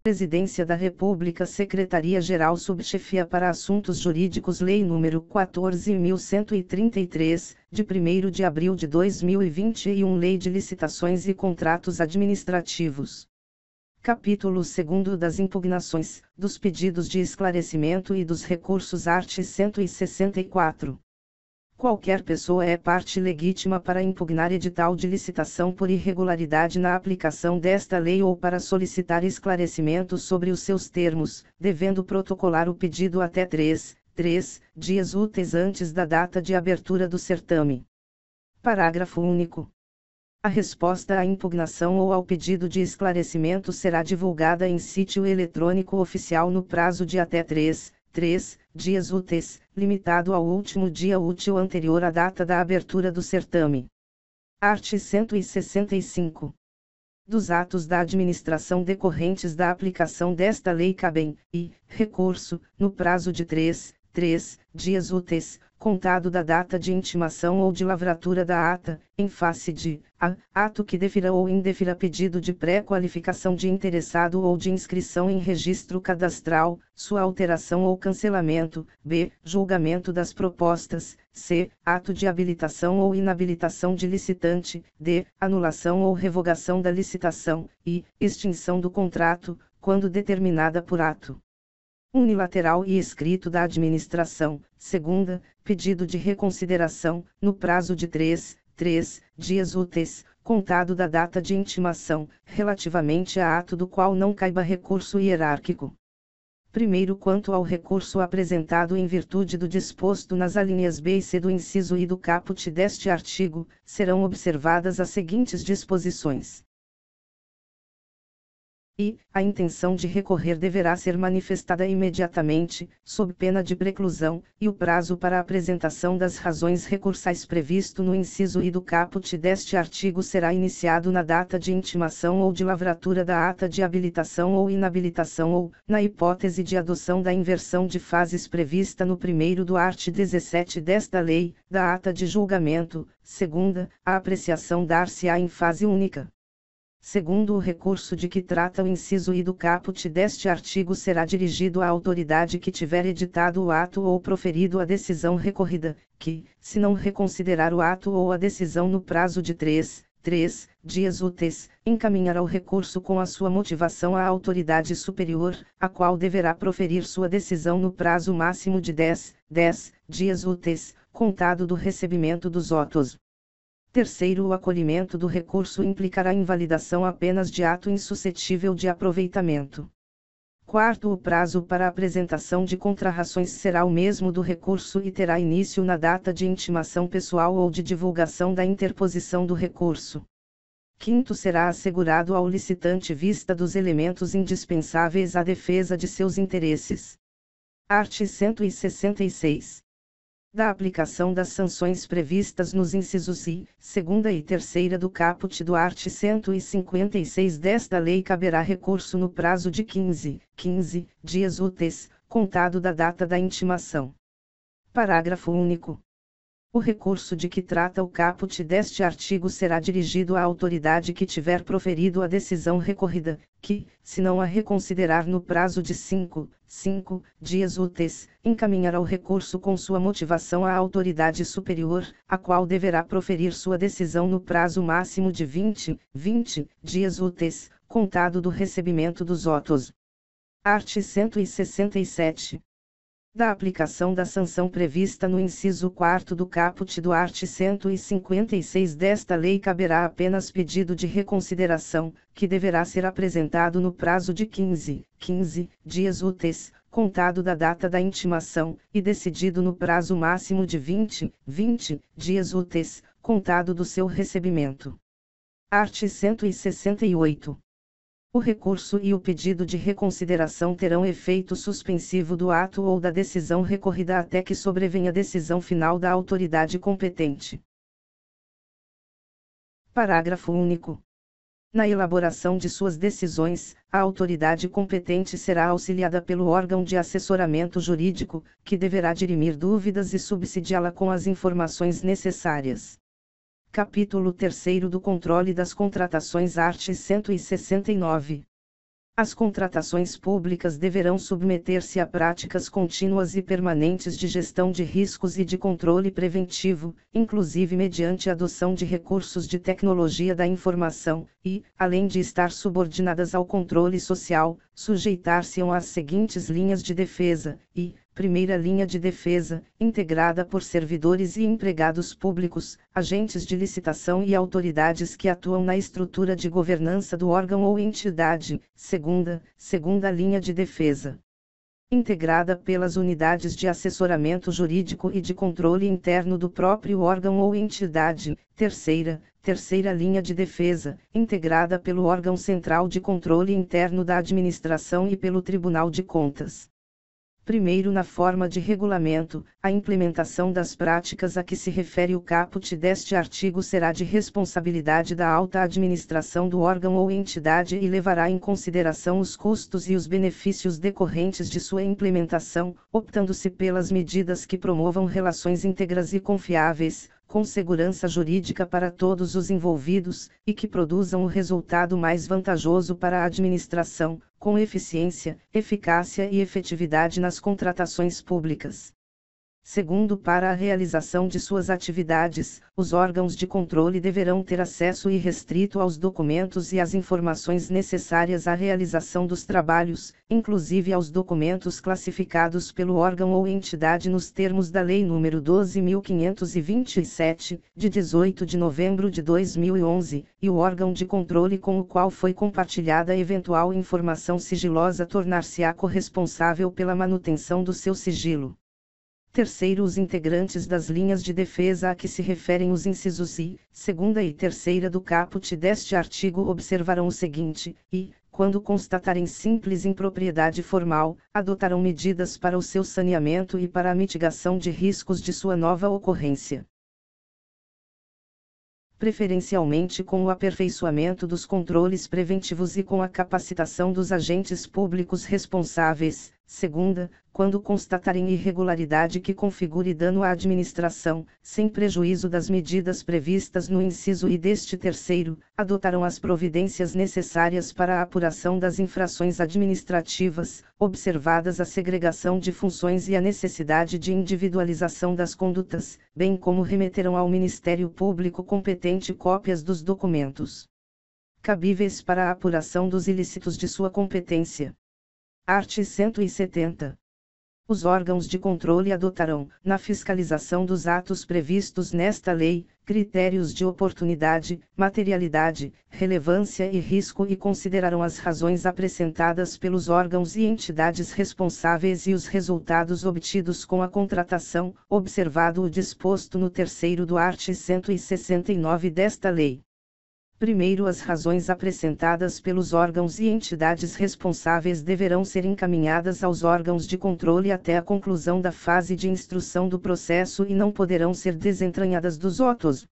Presidência da República, Secretaria-Geral Subchefia para Assuntos Jurídicos, Lei nº 14.133, de 1º de abril de 2021, Lei de Licitações e Contratos Administrativos. Capítulo 2 das impugnações, dos pedidos de esclarecimento e dos recursos, art. 164. Qualquer pessoa é parte legítima para impugnar edital de licitação por irregularidade na aplicação desta lei ou para solicitar esclarecimento sobre os seus termos, devendo protocolar o pedido até 3 dias úteis antes da data de abertura do certame. Parágrafo único. A resposta à impugnação ou ao pedido de esclarecimento será divulgada em sítio eletrônico oficial no prazo de até 3 dias úteis, limitado ao último dia útil anterior à data da abertura do certame. Art. 165. Dos atos da administração decorrentes da aplicação desta lei cabem, e, recurso, no prazo de 3 dias úteis, contado da data de intimação ou de lavratura da ata, em face de a. Ato que defira ou indefira pedido de pré-qualificação de interessado ou de inscrição em registro cadastral, sua alteração ou cancelamento, b. Julgamento das propostas, c. Ato de habilitação ou inabilitação de licitante, d. Anulação ou revogação da licitação, e extinção do contrato, quando determinada por ato unilateral e escrito da administração. Segunda, pedido de reconsideração, no prazo de 3 dias úteis, contado da data de intimação, relativamente a ato do qual não caiba recurso hierárquico. Primeiro, quanto ao recurso apresentado em virtude do disposto nas alíneas B e C do inciso I do caput deste artigo, serão observadas as seguintes disposições. E, a intenção de recorrer deverá ser manifestada imediatamente, sob pena de preclusão, e o prazo para a apresentação das razões recursais previsto no inciso I do caput deste artigo será iniciado na data de intimação ou de lavratura da ata de habilitação ou inabilitação ou, na hipótese de adoção da inversão de fases prevista no primeiro do art. 17 desta lei, da ata de julgamento. Segunda, a apreciação dar-se-á em fase única. Segundo o recurso de que trata o inciso I do caput deste artigo será dirigido à autoridade que tiver editado o ato ou proferido a decisão recorrida, que, se não reconsiderar o ato ou a decisão no prazo de 3 dias úteis, encaminhará o recurso com a sua motivação à autoridade superior, a qual deverá proferir sua decisão no prazo máximo de 10 dias úteis, contado do recebimento dos autos. Terceiro, o acolhimento do recurso implicará invalidação apenas de ato insuscetível de aproveitamento. Quarto, o prazo para a apresentação de contrarrações será o mesmo do recurso e terá início na data de intimação pessoal ou de divulgação da interposição do recurso. Quinto, será assegurado ao licitante vista dos elementos indispensáveis à defesa de seus interesses. Art. 166. Da aplicação das sanções previstas nos incisos I, segunda e terceira do caput do art. 156 desta lei caberá recurso no prazo de 15 dias úteis, contado da data da intimação. Parágrafo único. O recurso de que trata o caput deste artigo será dirigido à autoridade que tiver proferido a decisão recorrida, que, se não a reconsiderar no prazo de 5 dias úteis, encaminhará o recurso com sua motivação à autoridade superior, a qual deverá proferir sua decisão no prazo máximo de 20 dias úteis, contado do recebimento dos autos. Art. 167. Da aplicação da sanção prevista no inciso 4º do caput do art. 156 desta lei caberá apenas pedido de reconsideração, que deverá ser apresentado no prazo de 15 dias úteis, contado da data da intimação, e decidido no prazo máximo de 20 dias úteis, contado do seu recebimento. Art. 168. O recurso e o pedido de reconsideração terão efeito suspensivo do ato ou da decisão recorrida até que sobrevenha a decisão final da autoridade competente. Parágrafo único. Na elaboração de suas decisões, a autoridade competente será auxiliada pelo órgão de assessoramento jurídico, que deverá dirimir dúvidas e subsidiá-la com as informações necessárias. Capítulo 3º do Controle das Contratações, art. 169. As contratações públicas deverão submeter-se a práticas contínuas e permanentes de gestão de riscos e de controle preventivo, inclusive mediante a adoção de recursos de tecnologia da informação, e, além de estar subordinadas ao controle social, sujeitar-se-ão às seguintes linhas de defesa, e, primeira linha de defesa, integrada por servidores e empregados públicos, agentes de licitação e autoridades que atuam na estrutura de governança do órgão ou entidade. Segunda linha de defesa, integrada pelas unidades de assessoramento jurídico e de controle interno do próprio órgão ou entidade. Terceira linha de defesa, integrada pelo órgão central de controle interno da administração e pelo Tribunal de Contas. Primeiro, na forma de regulamento, a implementação das práticas a que se refere o caput deste artigo será de responsabilidade da alta administração do órgão ou entidade e levará em consideração os custos e os benefícios decorrentes de sua implementação, optando-se pelas medidas que promovam relações íntegras e confiáveis, com segurança jurídica para todos os envolvidos, e que produzam o resultado mais vantajoso para a administração, com eficiência, eficácia e efetividade nas contratações públicas. Segundo, para a realização de suas atividades, os órgãos de controle deverão ter acesso irrestrito aos documentos e às informações necessárias à realização dos trabalhos, inclusive aos documentos classificados pelo órgão ou entidade nos termos da Lei nº 12.527, de 18 de novembro de 2011, e o órgão de controle com o qual foi compartilhada eventual informação sigilosa tornar-se-á corresponsável pela manutenção do seu sigilo. Terceiro, os integrantes das linhas de defesa a que se referem os incisos I, segunda e terceira do caput deste artigo observarão o seguinte, e, quando constatarem simples impropriedade formal, adotarão medidas para o seu saneamento e para a mitigação de riscos de sua nova ocorrência. Preferencialmente com o aperfeiçoamento dos controles preventivos e com a capacitação dos agentes públicos responsáveis. Segunda, quando constatarem irregularidade que configure dano à administração, sem prejuízo das medidas previstas no inciso I deste terceiro, adotarão as providências necessárias para a apuração das infrações administrativas, observadas a segregação de funções e a necessidade de individualização das condutas, bem como remeterão ao Ministério Público competente cópias dos documentos cabíveis para a apuração dos ilícitos de sua competência. Art. 170. Os órgãos de controle adotarão, na fiscalização dos atos previstos nesta lei, critérios de oportunidade, materialidade, relevância e risco e considerarão as razões apresentadas pelos órgãos e entidades responsáveis e os resultados obtidos com a contratação, observado o disposto no terceiro do art. 169 desta lei. Primeiro, as razões apresentadas pelos órgãos e entidades responsáveis deverão ser encaminhadas aos órgãos de controle até a conclusão da fase de instrução do processo e não poderão ser desentranhadas dos autos.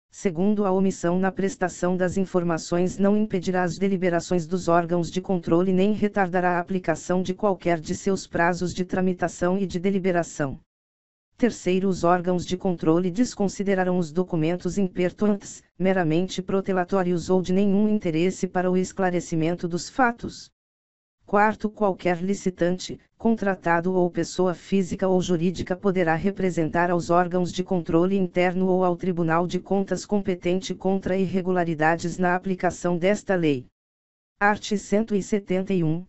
Segundo, a omissão na prestação das informações não impedirá as deliberações dos órgãos de controle nem retardará a aplicação de qualquer de seus prazos de tramitação e de deliberação. Terceiro, os órgãos de controle desconsiderarão os documentos impertinentes, meramente protelatórios ou de nenhum interesse para o esclarecimento dos fatos. Quarto, qualquer licitante, contratado ou pessoa física ou jurídica poderá representar aos órgãos de controle interno ou ao Tribunal de Contas competente contra irregularidades na aplicação desta lei. Art. 171.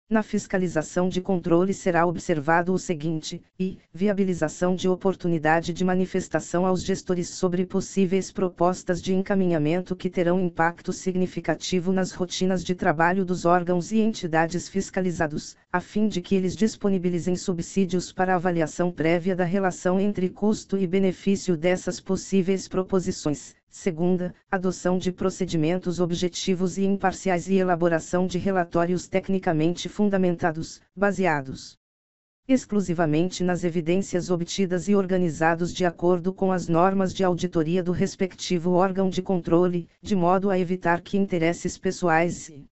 Na fiscalização de controle será observado o seguinte, e, viabilização de oportunidade de manifestação aos gestores sobre possíveis propostas de encaminhamento que terão impacto significativo nas rotinas de trabalho dos órgãos e entidades fiscalizados, a fim de que eles disponibilizem subsídios para avaliação prévia da relação entre custo e benefício dessas possíveis proposições. Segunda, adoção de procedimentos objetivos e imparciais e elaboração de relatórios tecnicamente fundamentados, baseados exclusivamente nas evidências obtidas e organizados de acordo com as normas de auditoria do respectivo órgão de controle, de modo a evitar que interesses pessoais e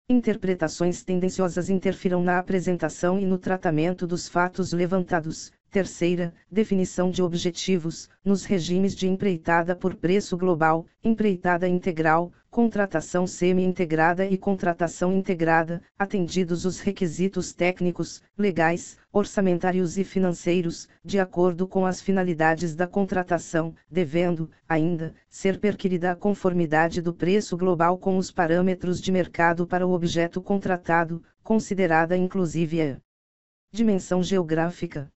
interpretações tendenciosas interfiram na apresentação e no tratamento dos fatos levantados. Terceira, definição de objetivos, nos regimes de empreitada por preço global, empreitada integral, contratação semi-integrada e contratação integrada, atendidos os requisitos técnicos, legais, orçamentários e financeiros, de acordo com as finalidades da contratação, devendo, ainda, ser perquirida a conformidade do preço global com os parâmetros de mercado para o objeto contratado, considerada inclusive a dimensão geográfica.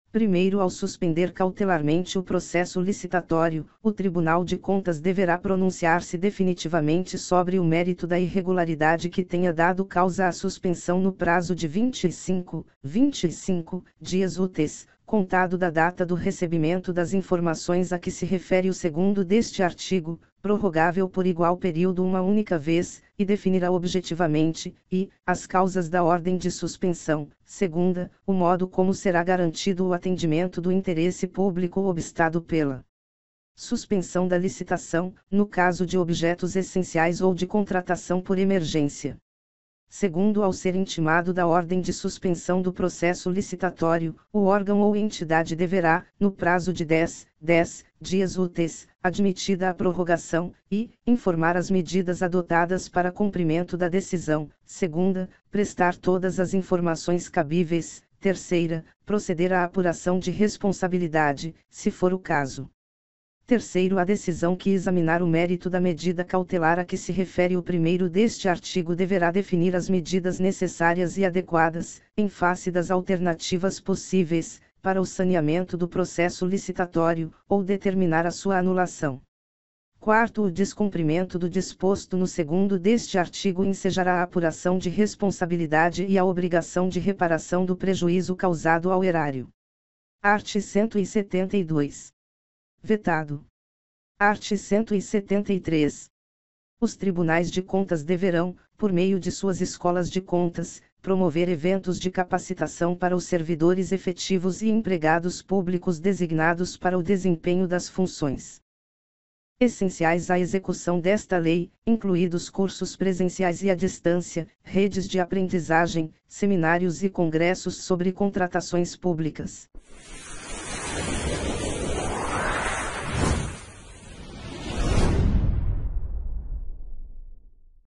Primeiro, ao suspender cautelarmente o processo licitatório, o Tribunal de Contas deverá pronunciar-se definitivamente sobre o mérito da irregularidade que tenha dado causa à suspensão no prazo de 25 dias úteis, contado da data do recebimento das informações a que se refere o segundo deste artigo, prorrogável por igual período uma única vez, e definirá objetivamente, as causas da ordem de suspensão. Segunda, o modo como será garantido o atendimento do interesse público obstado pela suspensão da licitação, no caso de objetos essenciais ou de contratação por emergência. Segundo, ao ser intimado da ordem de suspensão do processo licitatório, o órgão ou entidade deverá, no prazo de 10 dias úteis, admitida a prorrogação, informar as medidas adotadas para cumprimento da decisão. Segunda, prestar todas as informações cabíveis. Terceira, proceder à apuração de responsabilidade, se for o caso. Terceiro, a decisão que examinar o mérito da medida cautelar a que se refere o primeiro deste artigo deverá definir as medidas necessárias e adequadas, em face das alternativas possíveis, para o saneamento do processo licitatório, ou determinar a sua anulação. Quarto, o descumprimento do disposto no segundo deste artigo ensejará a apuração de responsabilidade e a obrigação de reparação do prejuízo causado ao erário. Art. 172. Vetado. Art. 173. Os tribunais de contas deverão, por meio de suas escolas de contas, promover eventos de capacitação para os servidores efetivos e empregados públicos designados para o desempenho das funções essenciais à execução desta lei, incluídos cursos presenciais e à distância, redes de aprendizagem, seminários e congressos sobre contratações públicas.